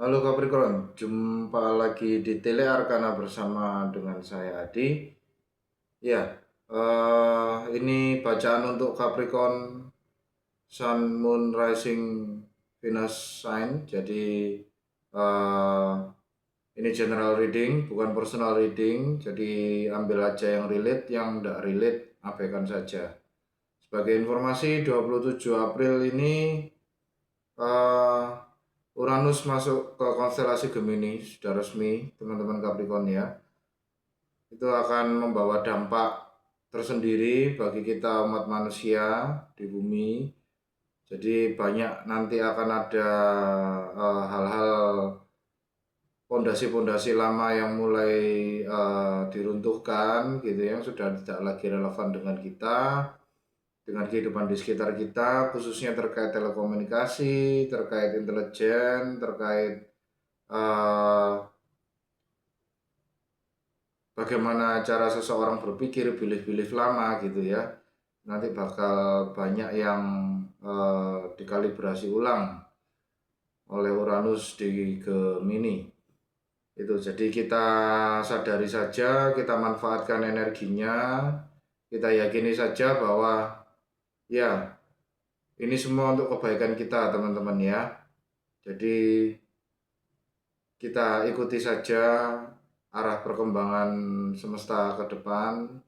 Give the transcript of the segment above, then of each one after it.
Halo Capricorn, jumpa lagi di Tele Arkana bersama dengan saya Adi. Ya, ini bacaan untuk Capricorn Sun, Moon, Rising, Venus sign. Jadi eh, ini general reading, bukan personal reading. Jadi ambil aja yang relate, yang tidak relate abaikan saja. Sebagai informasi, 27 April ini eh, Uranus masuk ke konstelasi Gemini, sudah resmi teman-teman Capricorn ya. Itu akan membawa dampak tersendiri bagi kita umat manusia di bumi. Jadi banyak nanti akan ada hal-hal pondasi-pondasi lama yang mulai diruntuhkan gitu, yang sudah tidak lagi relevan dengan kita, dengan kehidupan di sekitar kita, khususnya terkait telekomunikasi, terkait intelijen, terkait eh, bagaimana cara seseorang berpikir, belief-belief lama gitu ya. Nanti bakal banyak yang dikalibrasi ulang oleh Uranus di Gemini. Itu jadi kita sadari saja, kita manfaatkan energinya, kita yakini saja bahwa ya ini semua untuk kebaikan kita teman-teman ya. Jadi kita ikuti saja arah perkembangan semesta ke depan.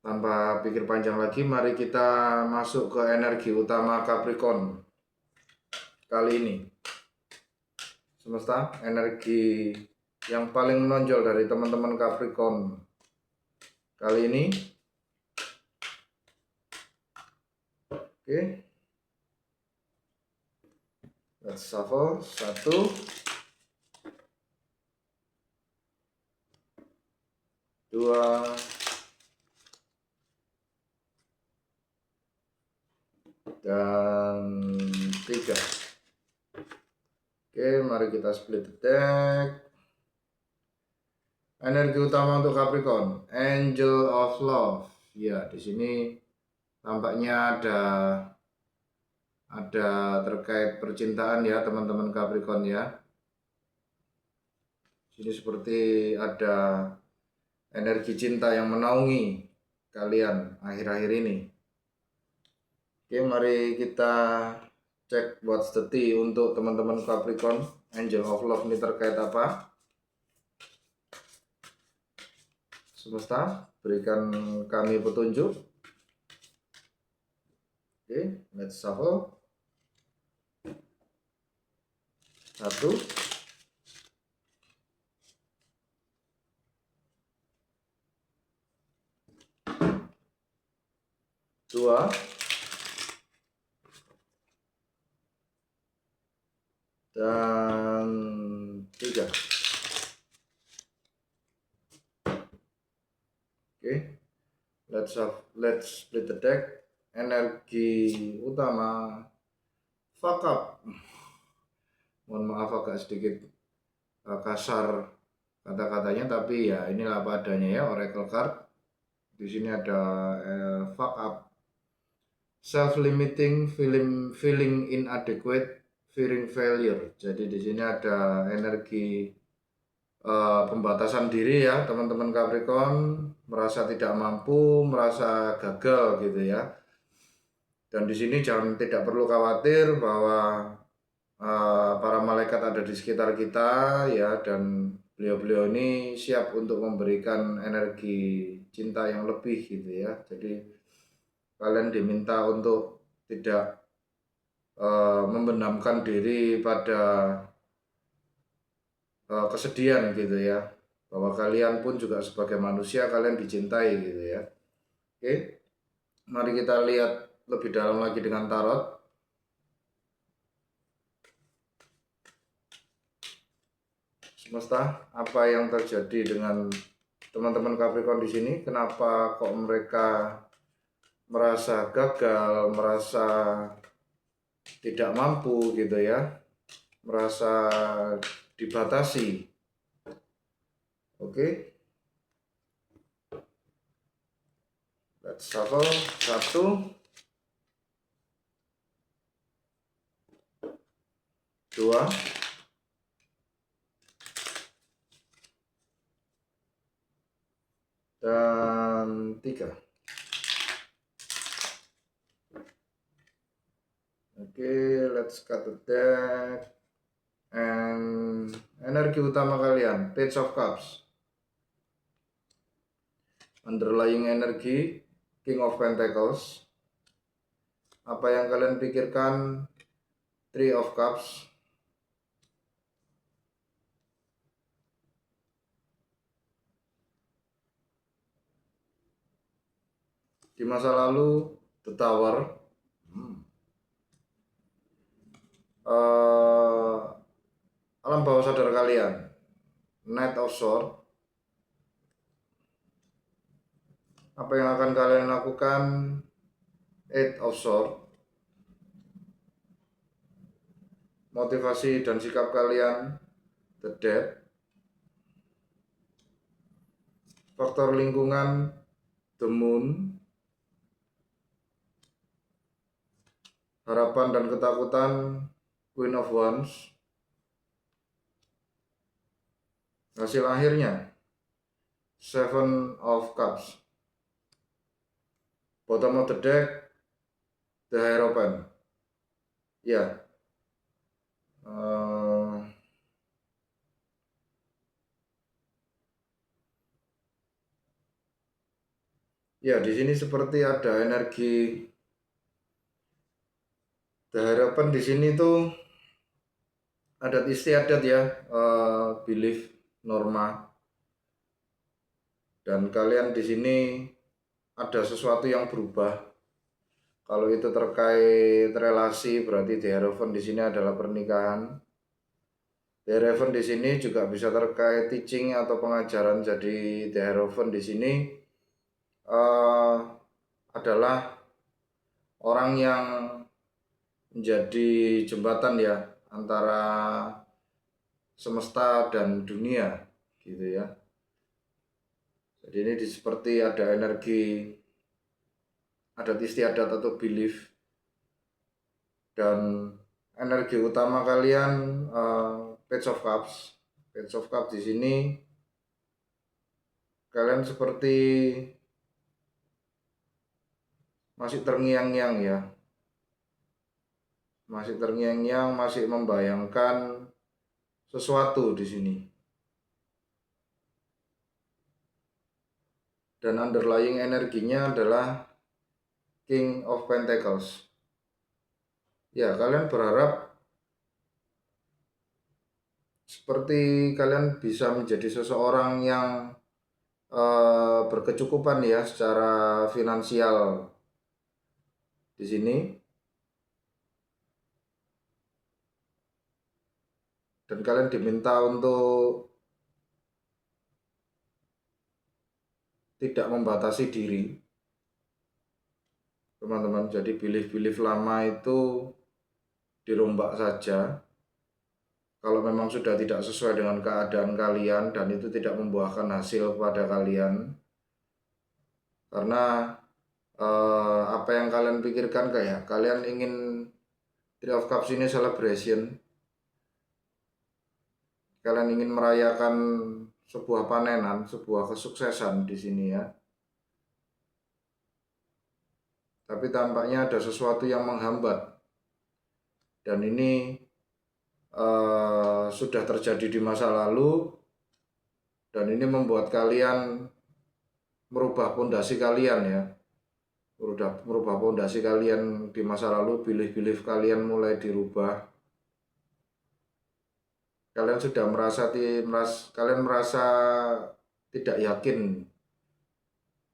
Tanpa pikir panjang lagi, mari kita masuk ke energi utama Capricorn kali ini. Semesta, energi yang paling menonjol dari teman-teman Capricorn kali ini. Oke, let's shuffle. 1, 2, dan 3. Oke, mari kita split the deck. Energi utama untuk Capricorn, Angel of Love. Ya, di sini tampaknya ada terkait percintaan ya teman-teman Capricorn ya. Sini seperti ada energi cinta yang menaungi kalian akhir-akhir ini. Oke, mari kita cek what's the tea untuk teman-teman Capricorn. Angel of Love ini terkait apa? Semesta, berikan kami petunjuk. Oke, let's shuffle. 1, 2, dan 3. Oke, let's split the deck. Energi utama, fuck up. Mohon maaf agak sedikit kasar kata-katanya, tapi ya inilah apa adanya ya. Oracle card di sini ada fuck up, self-limiting, feeling inadequate, fearing failure. Jadi di sini ada energi pembatasan diri ya teman-teman Capricorn, merasa tidak mampu, merasa gagal gitu ya. Dan di sini jangan, tidak perlu khawatir bahwa para malaikat ada di sekitar kita ya, dan beliau-beliau ini siap untuk memberikan energi cinta yang lebih gitu ya. Jadi kalian diminta untuk tidak membenamkan diri pada kesedihan gitu ya, bahwa kalian pun juga sebagai manusia, kalian dicintai gitu ya. Oke, mari kita lihat lebih dalam lagi dengan tarot. Semesta, apa yang terjadi dengan teman-teman Capricorn di sini? Kenapa kok mereka merasa gagal, merasa tidak mampu gitu ya, merasa dibatasi? Oke, let's shuffle. 1, 2, dan 3. Oke, let's cut the deck. And energi utama kalian, Page of Cups. Underlying energi, King of Pentacles. Apa yang kalian pikirkan, Three of Cups. Di masa lalu, The Tower. Alam bawah sadar kalian, Knight of Swords. Apa yang akan kalian lakukan, Eight of Swords. Motivasi dan sikap kalian, The Death. Faktor lingkungan, The Moon. Harapan dan ketakutan, Queen of Wands. Hasil akhirnya, Seven of Cups. Bottom of the deck, The Hierophant. Ya, ya di sini seperti ada energi The Hierophant. Di sini tuh adat istiadat ya, belief, norma. Dan kalian di sini ada sesuatu yang berubah. Kalau itu terkait relasi, berarti The Hierophant di sini adalah pernikahan. The Hierophant di sini juga bisa terkait teaching atau pengajaran. Jadi The Hierophant di sini adalah orang yang menjadi jembatan ya antara semesta dan dunia gitu ya. Jadi ini seperti ada energi adat istiadat atau belief, dan energi utama kalian Page of Cups. Page of Cups di sini kalian seperti masih terngiang-ngiang ya. Masih terngiang-ngiang, masih membayangkan sesuatu di sini. Dan underlying energinya adalah King of Pentacles. Ya, kalian berharap seperti kalian bisa menjadi seseorang yang berkecukupan ya secara finansial di sini. Dan kalian diminta untuk tidak membatasi diri, teman-teman. Jadi belief-belief lama itu dirombak saja. Kalau memang sudah tidak sesuai dengan keadaan kalian dan itu tidak membuahkan hasil kepada kalian, karena apa yang kalian pikirkan kayak kalian ingin Three of Cups ini celebration, kalian ingin merayakan sebuah panenan, sebuah kesuksesan di sini ya. Tapi tampaknya ada sesuatu yang menghambat, dan ini sudah terjadi di masa lalu, dan ini membuat kalian merubah pondasi kalian ya. Merubah pondasi kalian di masa lalu, belief-belief kalian mulai dirubah. Kalian sudah merasa tidak yakin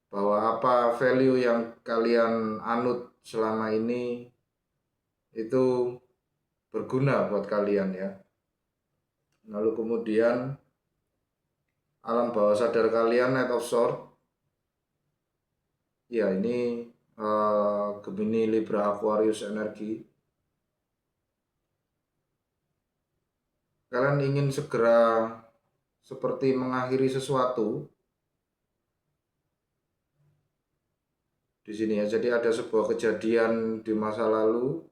bahwa apa value yang kalian anut selama ini itu berguna buat kalian ya. Lalu kemudian alam bawah sadar kalian, Knight of Swords. Ya, ini Gemini, Libra, Aquarius energi. Kalian ingin segera seperti mengakhiri sesuatu di sini ya. Jadi ada sebuah kejadian di masa lalu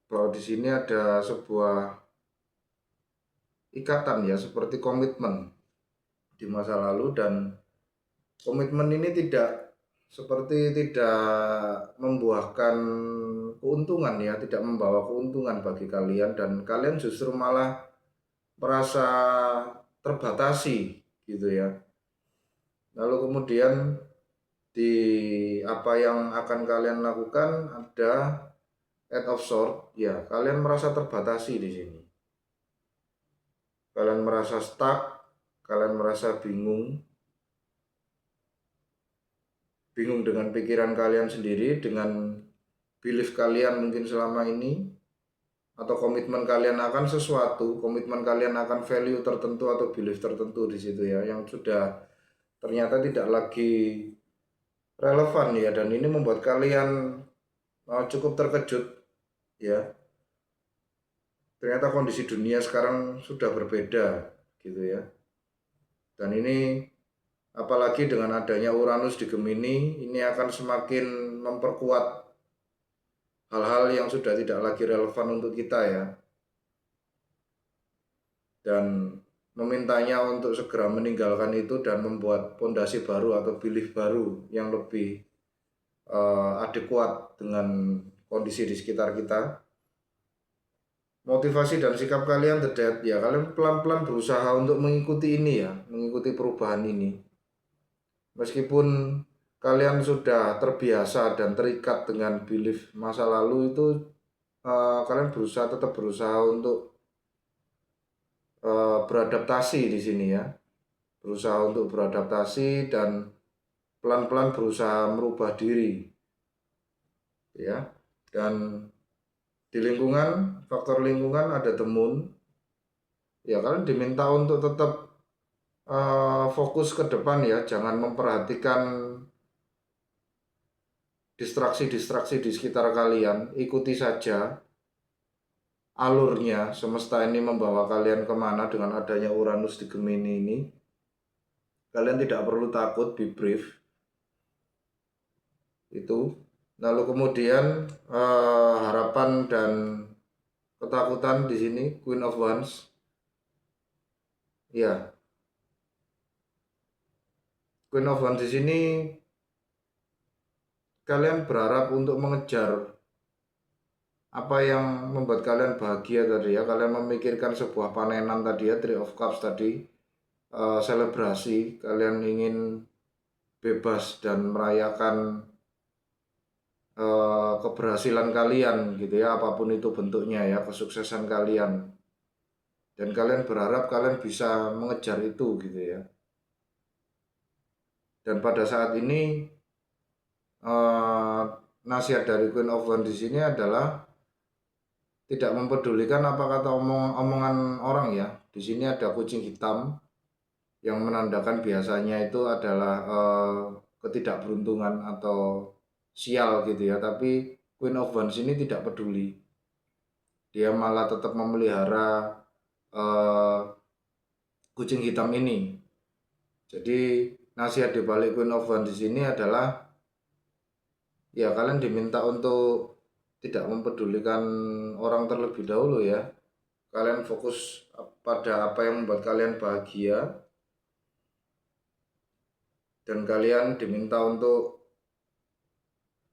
bahwa di sini ada sebuah ikatan ya, seperti komitmen di masa lalu, dan komitmen ini tidak membuahkan keuntungan ya, tidak membawa keuntungan bagi kalian, dan kalian justru malah merasa terbatasi gitu ya. Lalu kemudian di apa yang akan kalian lakukan ada out of sort ya, kalian merasa terbatasi di sini. Kalian merasa stuck, kalian merasa bingung dengan pikiran kalian sendiri, dengan belief kalian mungkin selama ini, atau komitmen kalian akan sesuatu, komitmen kalian akan value tertentu atau belief tertentu di situ ya, yang sudah ternyata tidak lagi relevan ya, dan ini membuat kalian cukup terkejut ya. Ternyata kondisi dunia sekarang sudah berbeda gitu ya. Dan ini apalagi dengan adanya Uranus di Gemini, ini akan semakin memperkuat hal-hal yang sudah tidak lagi relevan untuk kita ya. Dan memintanya untuk segera meninggalkan itu dan membuat pondasi baru atau belief baru yang lebih adekuat dengan kondisi di sekitar kita. Motivasi dan sikap kalian terlihat ya, kalian pelan-pelan berusaha untuk mengikuti ini ya, mengikuti perubahan ini. Meskipun kalian sudah terbiasa dan terikat dengan belief masa lalu itu, kalian tetap berusaha untuk beradaptasi di sini ya, berusaha untuk beradaptasi dan pelan-pelan berusaha merubah diri ya. Dan di lingkungan, faktor lingkungan ada the moon ya, kalian diminta untuk tetap fokus ke depan ya, jangan memperhatikan distraksi-distraksi di sekitar kalian. Ikuti saja alurnya, semesta ini membawa kalian kemana dengan adanya Uranus di Gemini ini. Kalian tidak perlu takut, be brave itu. Lalu kemudian harapan dan ketakutan di sini, Queen of Wands ya. Queen of Wands di sini kalian berharap untuk mengejar apa yang membuat kalian bahagia tadi ya. Kalian memikirkan sebuah panenan tadi ya, Three of Cups tadi, selebrasi, kalian ingin bebas dan merayakan keberhasilan kalian gitu ya, apapun itu bentuknya ya, kesuksesan kalian, dan kalian berharap kalian bisa mengejar itu gitu ya. Dan pada saat ini nasihat dari Queen of Wands di sini adalah tidak mempedulikan apa kata omongan orang ya. Di sini ada kucing hitam yang menandakan biasanya itu adalah ketidakberuntungan atau sial gitu ya. Tapi Queen of Wands ini tidak peduli. Dia malah tetap memelihara kucing hitam ini. Jadi nasihat di balik Queen of Wands di sini adalah ya, kalian diminta untuk tidak mempedulikan orang terlebih dahulu ya. Kalian fokus pada apa yang membuat kalian bahagia, dan kalian diminta untuk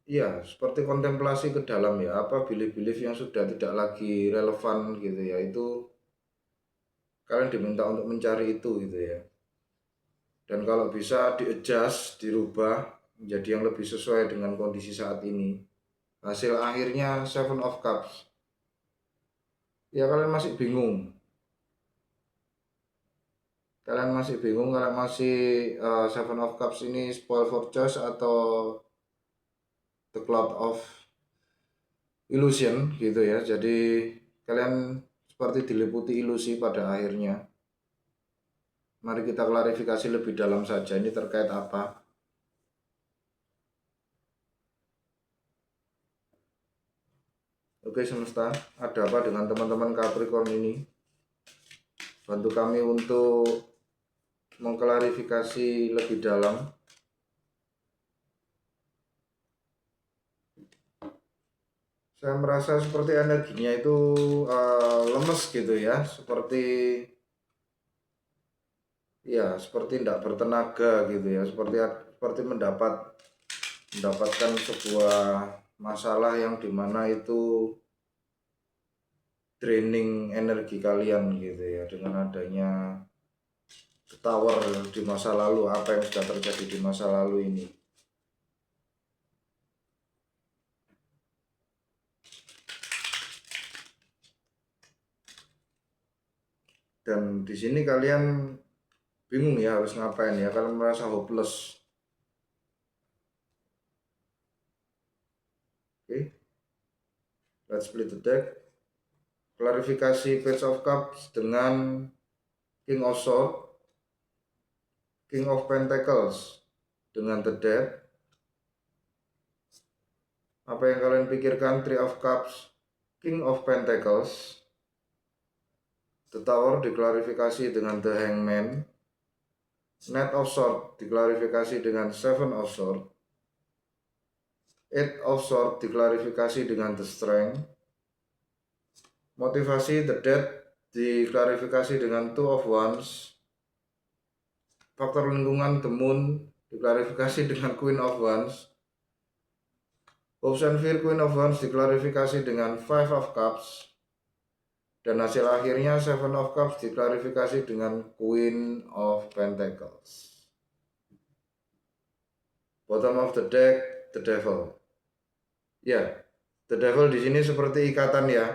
ya seperti kontemplasi ke dalam ya, apa belief-belief yang sudah tidak lagi relevan gitu ya, itu kalian diminta untuk mencari itu gitu ya. Dan kalau bisa di-adjust, dirubah menjadi yang lebih sesuai dengan kondisi saat ini. Hasil akhirnya Seven of Cups. Ya kalian masih bingung. Kalian masih Seven of Cups ini spoil for choice atau the cloud of illusion gitu ya. Jadi kalian seperti diliputi ilusi pada akhirnya. Mari kita klarifikasi lebih dalam saja, ini terkait apa. Oke semesta, ada apa dengan teman-teman Capricorn ini? Bantu kami untuk mengklarifikasi lebih dalam. Saya merasa seperti energinya itu lemes gitu ya, seperti tidak bertenaga gitu ya, seperti mendapatkan sebuah masalah yang dimana itu draining energi kalian gitu ya, dengan adanya tower di masa lalu, apa yang sudah terjadi di masa lalu ini. Dan di sini kalian bingung ya harus ngapain ya, kalian merasa hopeless. Oke, let's split the deck. Klarifikasi Page of Cups dengan King of Swords, King of Pentacles dengan The Death. Apa yang kalian pikirkan? Three of Cups, King of Pentacles, The Tower diklarifikasi dengan The Hangman, Knight of Swords diklarifikasi dengan Seven of Swords, Eight of Swords diklarifikasi dengan The Strength, motivasi The Death diklarifikasi dengan Two of Wands, faktor lingkungan The Moon diklarifikasi dengan Queen of Wands, Hopes and Fear Queen of Wands diklarifikasi dengan Five of Cups, dan hasil akhirnya Seven of Cups diklarifikasi dengan Queen of Pentacles. Bottom of the deck, The Devil. Ya, The Devil di sini seperti ikatan ya,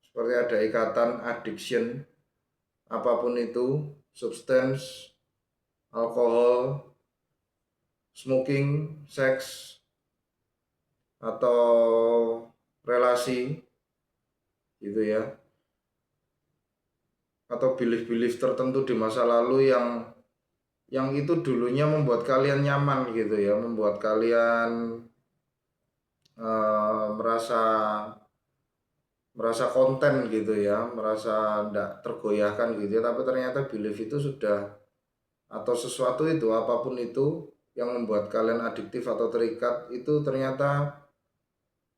seperti ada ikatan addiction, apapun itu, substance, alkohol, smoking, seks, atau relasi gitu ya, atau belief-belief tertentu di masa lalu yang itu dulunya membuat kalian nyaman gitu ya, membuat kalian merasa konten gitu ya, merasa tidak tergoyahkan gitu ya, tapi ternyata belief itu sudah, atau sesuatu itu apapun itu yang membuat kalian adiktif atau terikat itu ternyata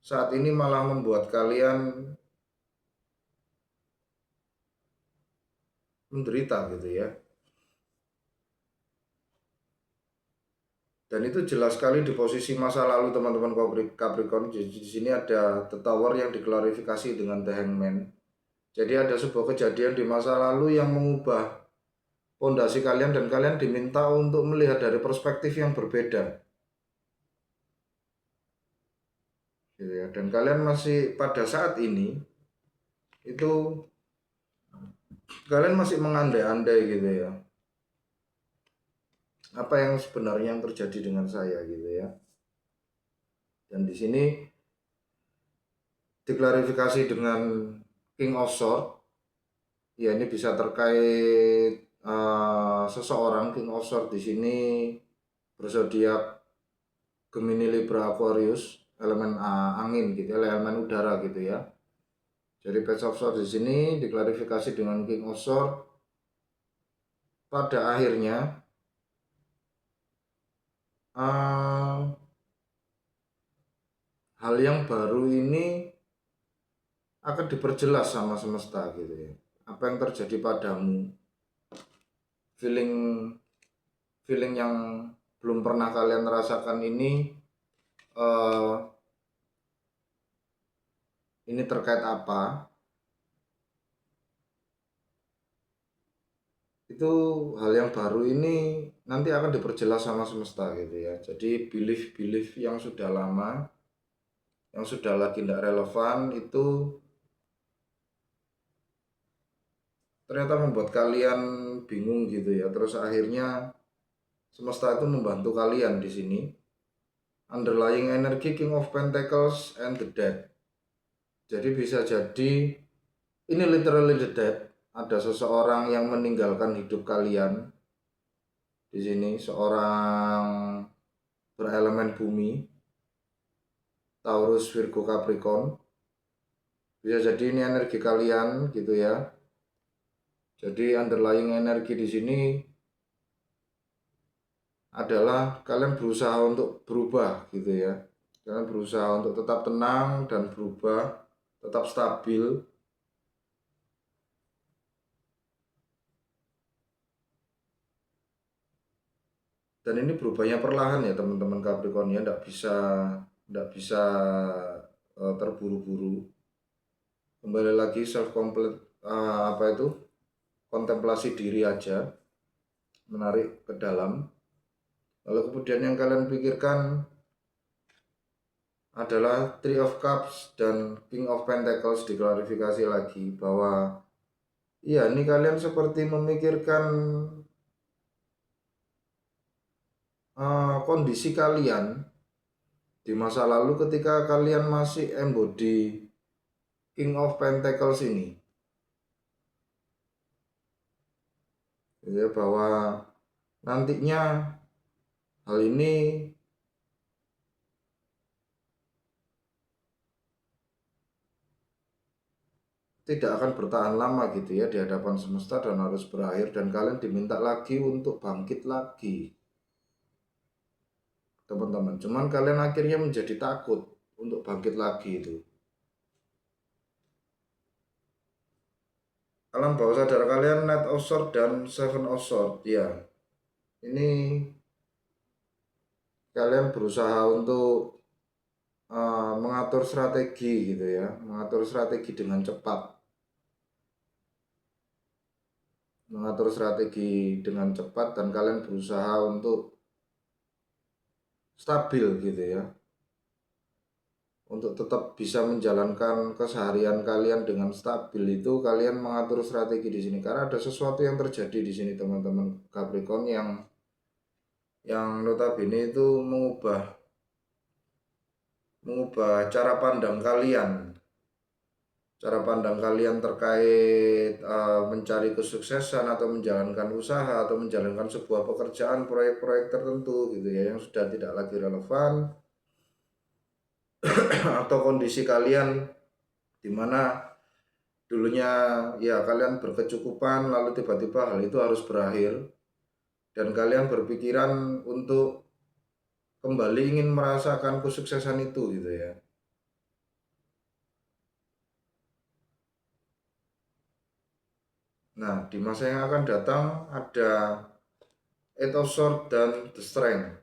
saat ini malah membuat kalian menderita gitu ya. Dan itu jelas sekali di posisi masa lalu teman-teman Capricorn. Di sini ada The Tower yang diklarifikasi dengan The Hangman. Jadi ada sebuah kejadian di masa lalu yang mengubah fondasi kalian dan kalian diminta untuk melihat dari perspektif yang berbeda. Gitu ya. Dan kalian masih pada saat ini itu kalian masih mengandai-andai gitu ya. Apa yang sebenarnya yang terjadi dengan saya gitu ya. Dan di sini diklarifikasi dengan King of Swords. Ya, ini bisa terkait seseorang. King of Swords di sini berzodiak Gemini, Libra, Aquarius, elemen angin gitu ya, elemen udara gitu ya. Jadi Page of Swords di sini diklarifikasi dengan King of Swords. Pada akhirnya hal yang baru ini akan diperjelas sama semesta gitu ya. Apa yang terjadi padamu, feeling feeling yang belum pernah kalian rasakan uh, ini terkait apa, itu hal yang baru ini nanti akan diperjelas sama semesta gitu ya. Jadi belief-belief yang sudah lama, yang sudah lagi tidak relevan itu ternyata membuat kalian bingung gitu ya. Terus akhirnya semesta itu membantu kalian di sini. Underlying energy King of Pentacles and the Death. Jadi bisa jadi ini literally the death. Ada seseorang yang meninggalkan hidup kalian di sini, seorang berelemen bumi, Taurus, Virgo, Capricorn. Bisa jadi ini energi kalian gitu ya. Jadi underlying energi di sini adalah kalian berusaha untuk berubah gitu ya. Kalian berusaha untuk tetap tenang dan berubah, tetap stabil. Dan ini berubahnya perlahan ya teman-teman Capricorn ya, tidak bisa terburu-buru. Kembali lagi self complete, apa itu, kontemplasi diri aja, menarik ke dalam. Lalu kemudian yang kalian pikirkan adalah Three of Cups dan King of Pentacles. Diklarifikasi lagi bahwa iya, ini kalian seperti memikirkan kondisi kalian di masa lalu ketika kalian masih embody King of Pentacles ini. Ya, bahwa nantinya hal ini tidak akan bertahan lama gitu ya di hadapan semesta dan harus berakhir, dan kalian diminta lagi untuk bangkit lagi teman-teman. Cuman kalian akhirnya menjadi takut untuk bangkit lagi itu. Alam bawah sadar kalian Knight of Swords dan Seven of Swords ya. Ini kalian berusaha untuk mengatur strategi gitu ya, mengatur strategi dengan cepat, dan kalian berusaha untuk stabil gitu ya, untuk tetap bisa menjalankan keseharian kalian dengan stabil. Itu kalian mengatur strategi di sini karena ada sesuatu yang terjadi di sini teman-teman Capricorn yang notabene itu mengubah cara pandang kalian terkait mencari kesuksesan atau menjalankan usaha atau menjalankan sebuah pekerjaan, proyek-proyek tertentu gitu ya, yang sudah tidak lagi relevan atau kondisi kalian di mana dulunya ya kalian berkecukupan lalu tiba-tiba hal itu harus berakhir dan kalian berpikiran untuk kembali ingin merasakan kesuksesan itu gitu ya. Nah, di masa yang akan datang ada Eight of Swords dan The Strength.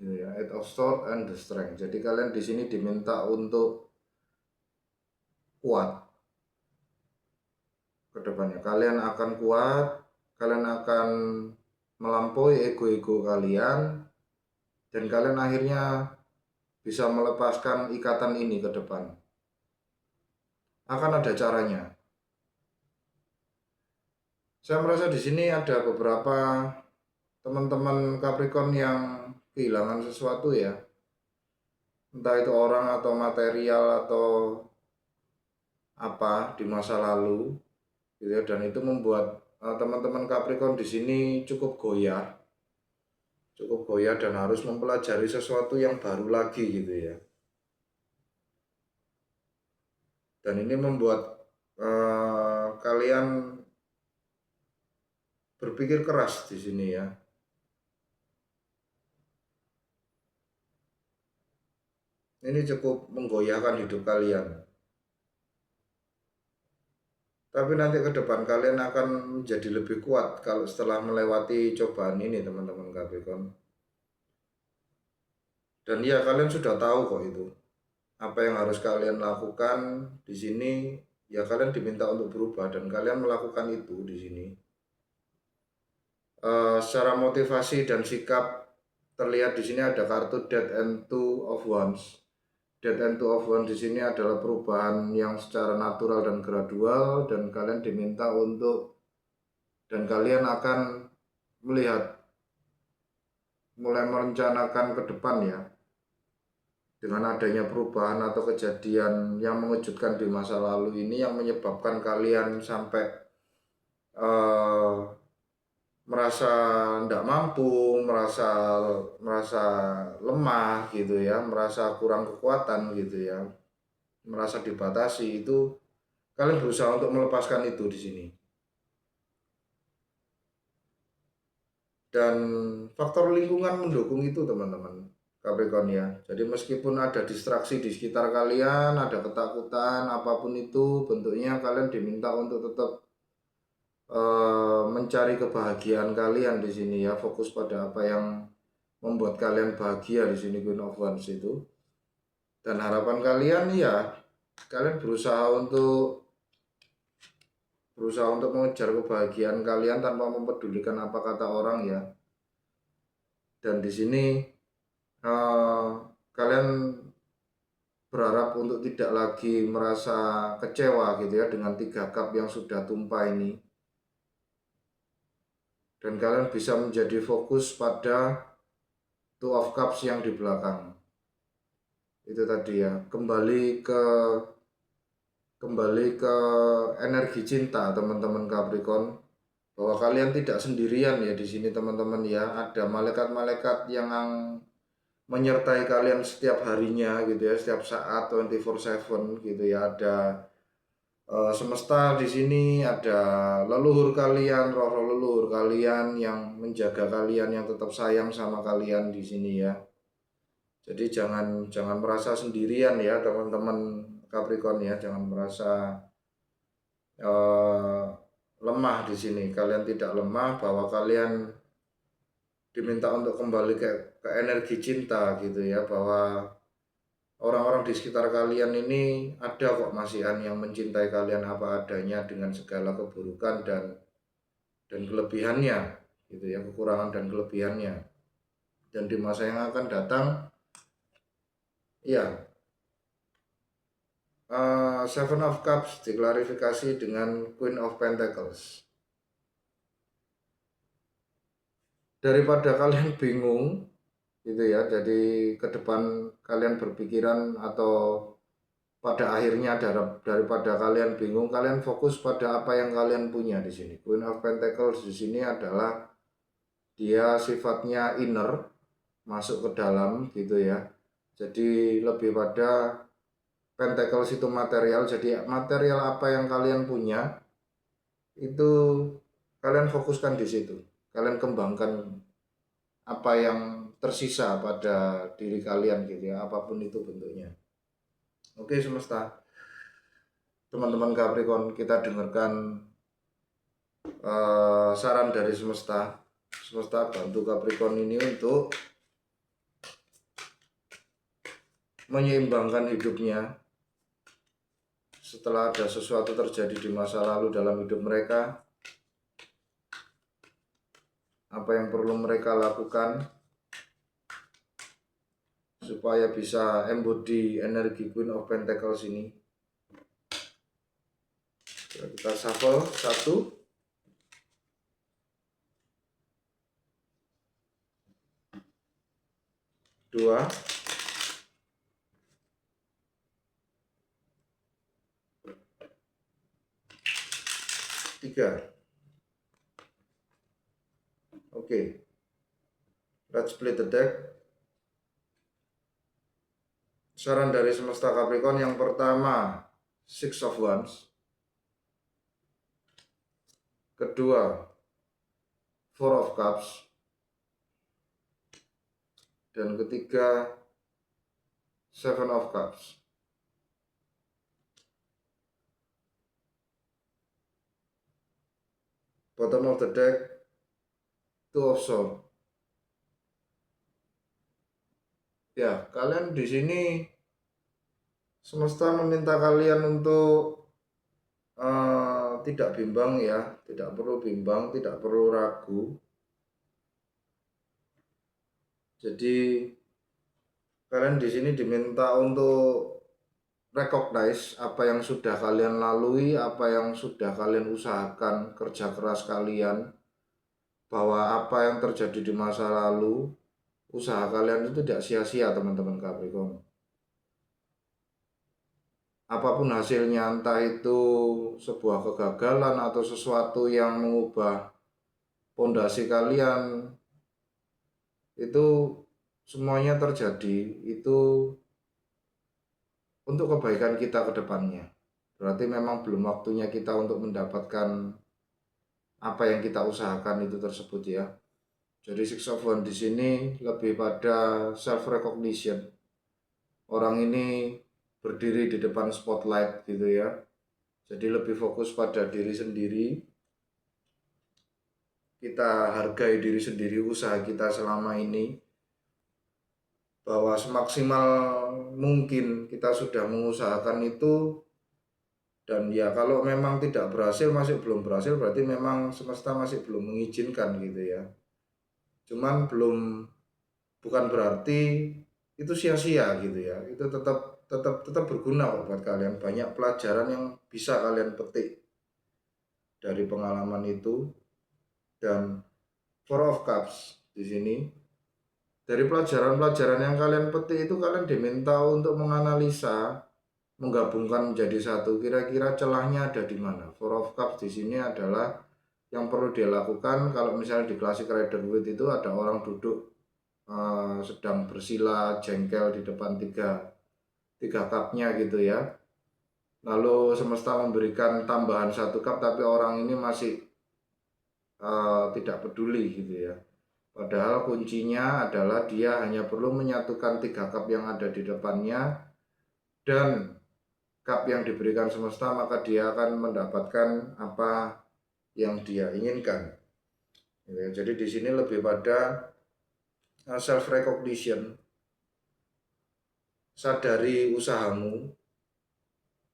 Gitu ya, Eight of Swords and The Strength. Jadi kalian di sini diminta untuk kuat ke depannya. Kalian akan kuat, kalian akan melampaui ego-ego kalian, dan kalian akhirnya bisa melepaskan ikatan ini ke depan. Akan ada caranya. Saya merasa di sini ada beberapa teman-teman Capricorn yang kehilangan sesuatu ya, entah itu orang atau material atau apa di masa lalu gitu ya, dan itu membuat teman-teman Capricorn di sini cukup goyah dan harus mempelajari sesuatu yang baru lagi gitu ya. Dan ini membuat kalian berpikir keras di sini ya. Ini cukup menggoyahkan hidup kalian. Tapi nanti ke depan kalian akan menjadi lebih kuat kalau setelah melewati cobaan ini teman-teman Capricorn. Dan ya kalian sudah tahu kok itu. Apa yang harus kalian lakukan di sini, ya kalian diminta untuk berubah dan kalian melakukan itu di sini. Secara motivasi dan sikap terlihat di sini ada kartu Death and Two of Wands. Death and Two of Wands di sini adalah perubahan yang secara natural dan gradual, dan kalian diminta untuk, dan kalian akan melihat, mulai merencanakan ke depan ya, dengan adanya perubahan atau kejadian yang mengejutkan di masa lalu ini yang menyebabkan kalian sampai merasa tidak mampu, merasa lemah gitu ya, merasa kurang kekuatan gitu ya, merasa dibatasi. Itu kalian berusaha untuk melepaskan itu di sini. dan faktor lingkungan mendukung itu teman-teman Capricorn ya. Jadi meskipun ada distraksi di sekitar kalian, ada ketakutan apapun itu bentuknya, kalian diminta untuk tetap mencari kebahagiaan kalian di sini ya, fokus pada apa yang membuat kalian bahagia di sini Queen of Wands itu. Dan harapan kalian ya, kalian berusaha untuk mengejar kebahagiaan kalian tanpa mempedulikan apa kata orang ya. Dan di sini kalian berharap untuk tidak lagi merasa kecewa gitu ya dengan 3 cup yang sudah tumpah ini. Dan kalian bisa menjadi fokus pada 2 of Cups yang di belakang. Itu tadi ya, kembali ke energi cinta teman-teman Capricorn, bahwa kalian tidak sendirian ya di sini teman-teman ya. Ada malaikat-malaikat yang menyertai kalian setiap harinya gitu ya, setiap saat 24/7 gitu ya. Ada semesta di sini, ada leluhur kalian, roh-roh leluhur kalian yang menjaga kalian, yang tetap sayang sama kalian di sini ya. Jadi jangan merasa sendirian ya teman-teman Capricorn ya, jangan merasa uh, lemah di sini. Kalian tidak lemah, bahwa kalian diminta untuk kembali ke energi cinta gitu ya, bahwa orang-orang di sekitar kalian ini ada kok masihan yang mencintai kalian apa adanya dengan segala keburukan dan kelebihannya gitu ya, kekurangan dan kelebihannya. Dan di masa yang akan datang ya, Seven of Cups diklarifikasi dengan Queen of Pentacles. Daripada kalian bingung gitu ya, jadi ke depan kalian berpikiran, atau pada akhirnya daripada kalian bingung, kalian fokus pada apa yang kalian punya di sini. Queen of Pentacles di sini adalah dia sifatnya inner, masuk ke dalam gitu ya. Jadi lebih pada Pentacles itu material, jadi material apa yang kalian punya itu kalian fokuskan di situ. Kalian kembangkan apa yang tersisa pada diri kalian gitu ya, apapun itu bentuknya. Oke semesta, teman-teman Capricorn, kita dengarkan saran dari semesta. Semesta bantu Capricorn ini untuk menyeimbangkan hidupnya setelah ada sesuatu terjadi di masa lalu dalam hidup mereka. Apa yang perlu mereka lakukan supaya bisa embody energi Queen of Pentacles ini. Kita shuffle 1, 2, 3. Oke, let's split the deck. Saran dari semesta Capricorn yang pertama, Six of Wands. Kedua, Four of Cups. Dan ketiga, Seven of Cups. Bottom of the deck, Two of Swords. Ya, kalian di sini semesta meminta kalian untuk tidak bimbang ya, tidak perlu bimbang, tidak perlu ragu. Jadi kalian di sini diminta untuk recognize apa yang sudah kalian lalui, apa yang sudah kalian usahakan, kerja keras kalian, bahwa apa yang terjadi di masa lalu, usaha kalian itu tidak sia-sia teman-teman Capricorn. Apapun hasilnya, entah itu sebuah kegagalan atau sesuatu yang mengubah pondasi kalian, itu semuanya terjadi itu untuk kebaikan kita ke depannya. Berarti memang belum waktunya kita untuk mendapatkan apa yang kita usahakan itu tersebut ya. Jadi Six of Wands di sini lebih pada self recognition. Orang ini berdiri di depan spotlight gitu ya. Jadi lebih fokus pada diri sendiri. Kita hargai diri sendiri, usaha kita selama ini, bahwa semaksimal mungkin kita sudah mengusahakan itu. Dan ya kalau memang tidak berhasil, masih belum berhasil, berarti memang semesta masih belum mengizinkan gitu ya. Cuman bukan berarti itu sia-sia gitu ya. Itu tetap berguna kok buat kalian. Banyak pelajaran yang bisa kalian petik dari pengalaman itu. Dan Four of Cups di sini, dari pelajaran-pelajaran yang kalian petik itu, kalian diminta untuk menganalisa, menggabungkan menjadi satu. Kira-kira celahnya ada di mana? Four of Cups di sini adalah yang perlu dilakukan kalau misalnya di Classic Rider Waite itu ada orang duduk sedang bersila jengkel di depan tiga cupnya gitu ya. Lalu semesta memberikan tambahan satu cup, tapi orang ini masih tidak peduli gitu ya. Padahal kuncinya adalah dia hanya perlu menyatukan tiga cup yang ada di depannya dan cup yang diberikan semesta, maka dia akan mendapatkan apa yang dia inginkan. Jadi di sini lebih pada self recognition, sadari usahamu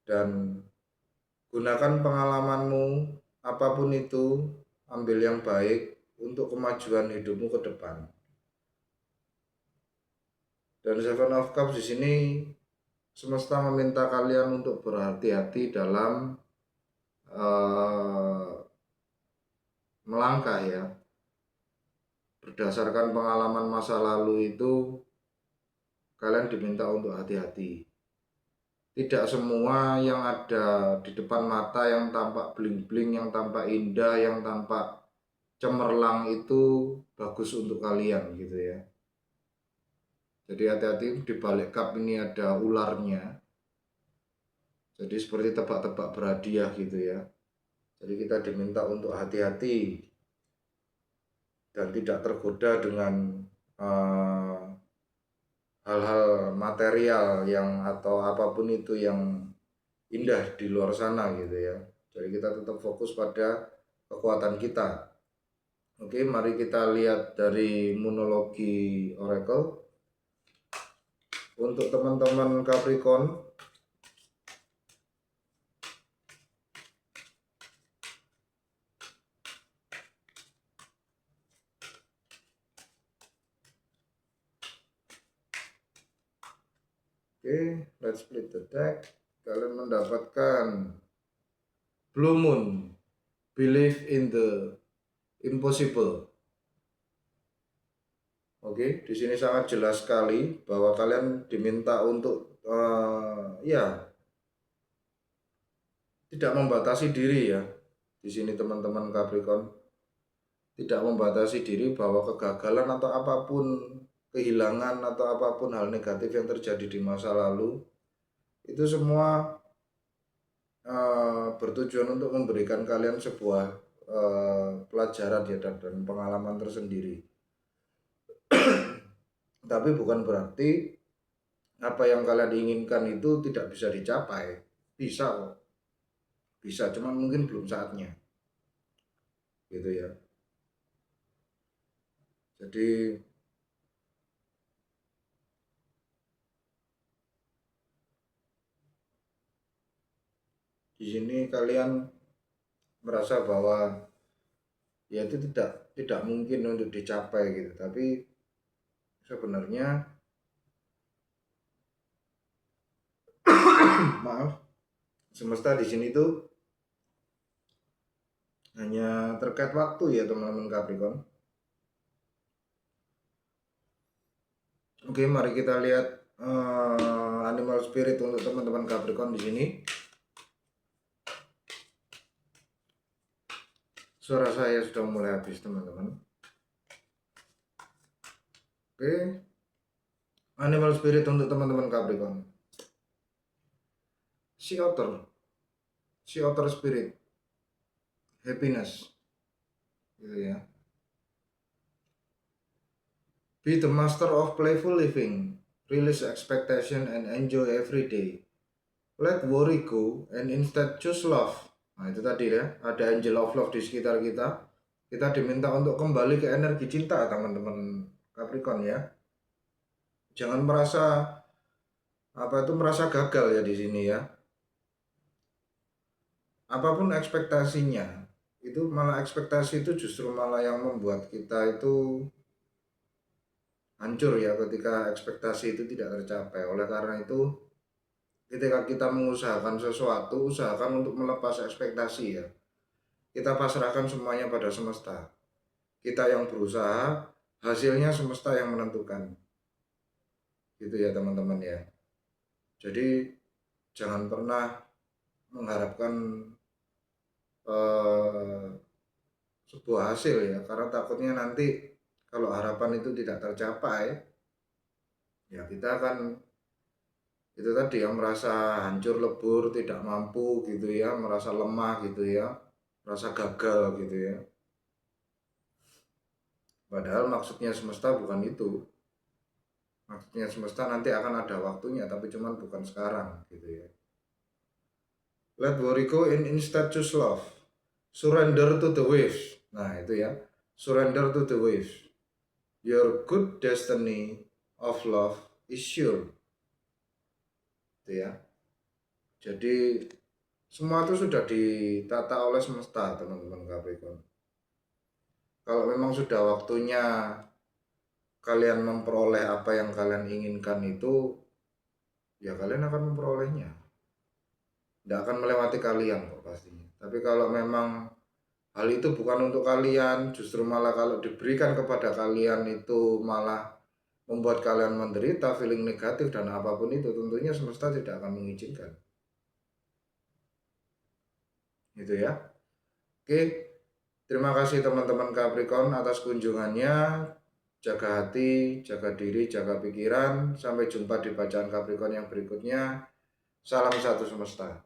dan gunakan pengalamanmu, apapun itu, ambil yang baik untuk kemajuan hidupmu ke depan. Dan Seven of Cups di sini semesta meminta kalian untuk berhati-hati dalam melangkah ya. Berdasarkan pengalaman masa lalu itu, kalian diminta untuk hati-hati. Tidak semua yang ada di depan mata yang tampak bling-bling, yang tampak indah, yang tampak cemerlang itu bagus untuk kalian gitu ya. Jadi hati-hati, di balik cup ini ada ularnya. Jadi seperti tebak-tebak berhadiah gitu ya. Jadi kita diminta untuk hati-hati dan tidak tergoda dengan hal-hal material yang atau apapun itu yang indah di luar sana gitu ya. Jadi kita tetap fokus pada kekuatan kita. Oke, mari kita lihat dari monologi Oracle untuk teman-teman Capricorn. Oke, let's split the deck. Kalian mendapatkan Blue Moon, believe in the impossible. Oke, di sini sangat jelas sekali bahwa kalian diminta untuk ya tidak membatasi diri ya. Di sini teman-teman Capricorn, tidak membatasi diri bahwa kegagalan atau apapun, kehilangan atau apapun hal negatif yang terjadi di masa lalu itu semua bertujuan untuk memberikan kalian sebuah pelajaran ya dan pengalaman tersendiri. Tapi bukan berarti apa yang kalian inginkan itu tidak bisa dicapai. Bisa kok. Bisa, cuman mungkin belum saatnya. Gitu ya. Jadi di sini kalian merasa bahwa ya itu tidak mungkin untuk dicapai gitu. Tapi sebenarnya maaf, semesta di sini tuh hanya terkait waktu ya teman-teman Capricorn. Oke, mari kita lihat animal spirit untuk teman-teman Capricorn di sini. Suara saya sudah mulai habis teman-teman. Oke, animal spirit untuk teman-teman Capricorn. Sea Otter spirit, happiness, gitu ya. Be the master of playful living. Release expectation and enjoy every day. Let worry go and instead choose love. Nah itu tadi ya, ada angel of love di sekitar kita. Kita diminta untuk kembali ke energi cinta teman-teman Capricorn ya. Jangan merasa gagal ya di sini ya. Apapun ekspektasinya, itu malah ekspektasi itu justru malah yang membuat kita itu hancur ya ketika ekspektasi itu tidak tercapai. Oleh karena itu, ketika kita mengusahakan sesuatu, usahakan untuk melepas ekspektasi ya. Kita pasrahkan semuanya pada semesta. Kita yang berusaha, hasilnya semesta yang menentukan. Gitu ya teman-teman ya. Jadi jangan pernah mengharapkan eh, sebuah hasil ya, karena takutnya nanti kalau harapan itu tidak tercapai, ya kita akan itu tadi ya merasa hancur lebur, tidak mampu gitu ya, merasa lemah gitu ya, merasa gagal gitu ya. Padahal maksudnya semesta bukan itu. Maksudnya semesta nanti akan ada waktunya, tapi cuman bukan sekarang gitu ya. Let worry go and instead choose love. Surrender to the waves. Nah itu ya, surrender to the waves. Your good destiny of love is sure. Itu ya. Jadi semua itu sudah ditata oleh semesta teman-teman Capricorn. Kalau memang sudah waktunya kalian memperoleh apa yang kalian inginkan itu, ya kalian akan memperolehnya. Tidak akan melewati kalian kok pastinya. Tapi kalau memang hal itu bukan untuk kalian, justru malah kalau diberikan kepada kalian itu malah membuat kalian menderita, feeling negatif dan apapun itu, tentunya semesta tidak akan mengizinkan. Gitu ya. Oke, terima kasih teman-teman Capricorn atas kunjungannya. Jaga hati, jaga diri, jaga pikiran. Sampai jumpa di bacaan Capricorn yang berikutnya. Salam satu semesta.